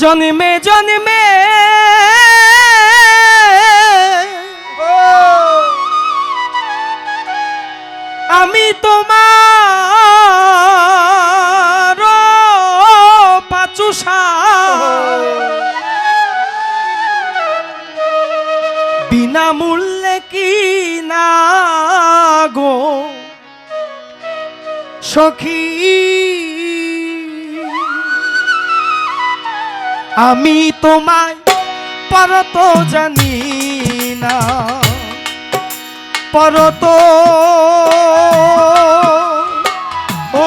জন্মে জন্মে আমি তোমার পাচুষা বিনামূল্যে কি না গো সখী আমি তোমায় পরত জানি না পরত ও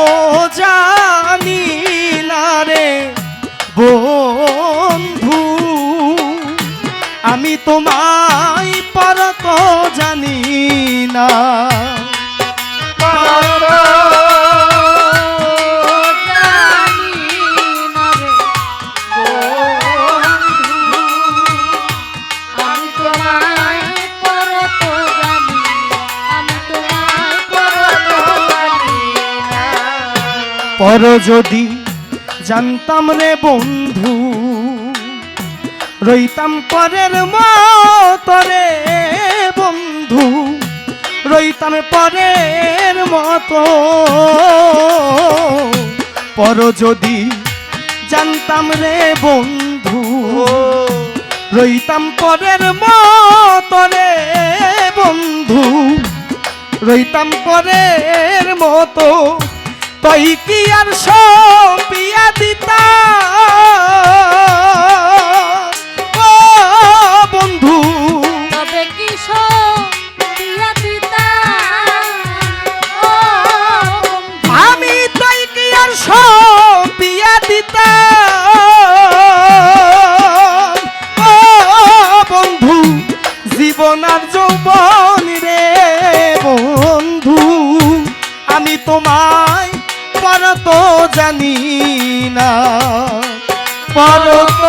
জানি না রে বন্ধু আমি তোমায় পরত জানি না পর যদি জানতাম রে বন্ধু রইতাম পরের মতো রে বন্ধু রইতাম পরের মতো পর যদি জানতাম রে বন্ধু রইতাম পরের মতো রে বন্ধু রইতাম পরের মতো তাই কি আর সপিয়া দিতা ও বন্ধু তবে কি সপিয়া দিতা ও আমি তাই কি আর সপিয়া দিতা ও বন্ধু জীবন আর যৌবন রে বন্ধু আমি তোমায় পরত জানি না পরত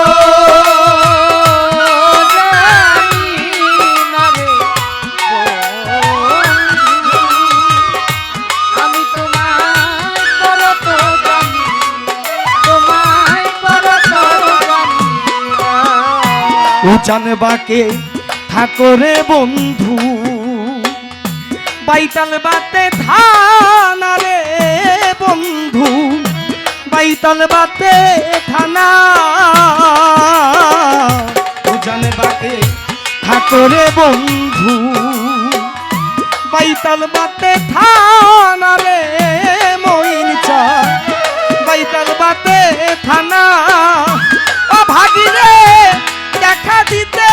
আমি তোমায় পরত জানি তোমায় পরত জানি ও জানবাকে ঠাকুরে বন্ধু বাইতাল বাতে থানা রে বন্ধু বাইতাল বাতে থানা জানে বাতে ঠাকুরে বন্ধু বাইতাল বাতে থানা রে মইন চা বাইতাল বাতে থানা ও ভাগি রে দেখা দিতে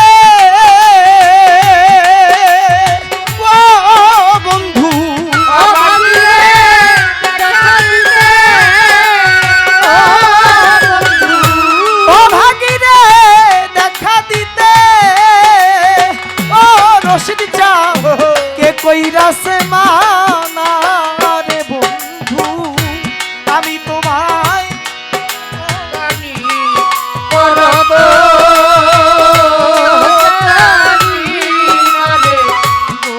কইরাছে মানা রে বন্ধু আমি তোমায় জানি পরত জানি না রে বন্ধু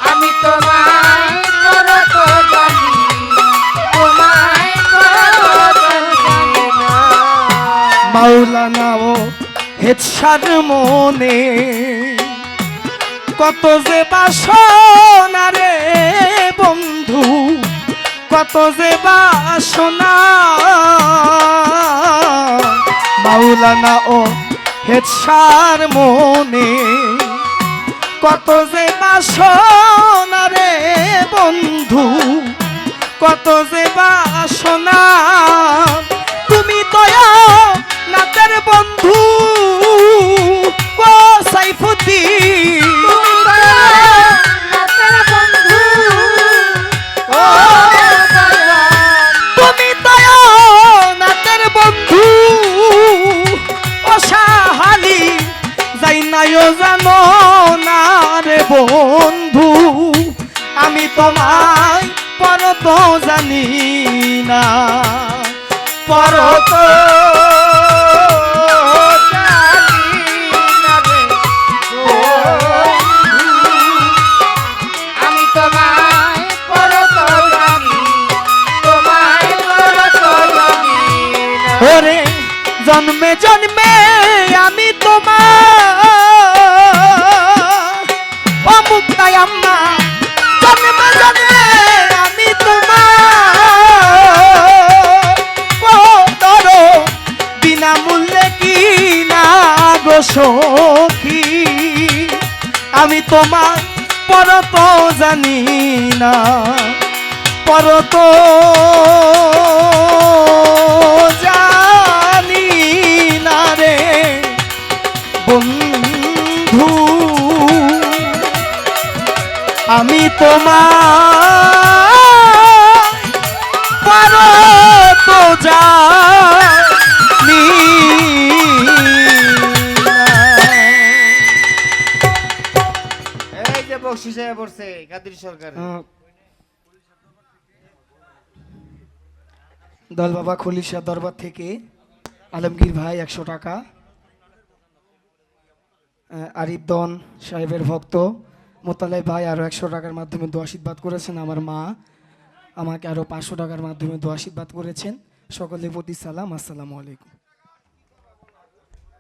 আমি তোমায় পরত জানি তোমায় পরত জানি না মাওলানা ও হেৎসার মনে কত যে বাসনা রে বন্ধু কত যে বাসনা মাওলানা ও হেৎসার মনে কত যে বাসনা রে বন্ধু কত যে বাসনা তুমি দয়া নাতের বন্ধু ও সাইফুদ্দিন তুমি দয়া নাতের বন্ধু ও সাহালি যাই নাইও জানো না রে বন্ধু আমি তোমায় পরত জানি না পরত জন্মে জন্মে আমি তোমার ও মুক্তাই আম্মা জন্মে জন্মে আমি তোমার ও ধরো বিনামূল্যে কি না গো সখী আমি তোমার পর তো জানি না পর তো জানি না রে বন্ধু আমি তোমার পর তো জানি না। এই যে বকশিস আয়া পড়ছে কাদের সরকার। দল বাবা খলিশা দরবার থেকে আলমগীর ভাই 100 টাকা, আরিফ দন সাহেবের ভক্ত মোতালেব ভাই আরো 100 টাকার মাধ্যমে দোয়া আশীর্বাদ করেছেন। আমার মা আমাকে আরো 500 টাকার মাধ্যমে দোয়া আশীর্বাদ করেছেন। সকলের প্রতি সালাম, আসসালামু আলাইকুম।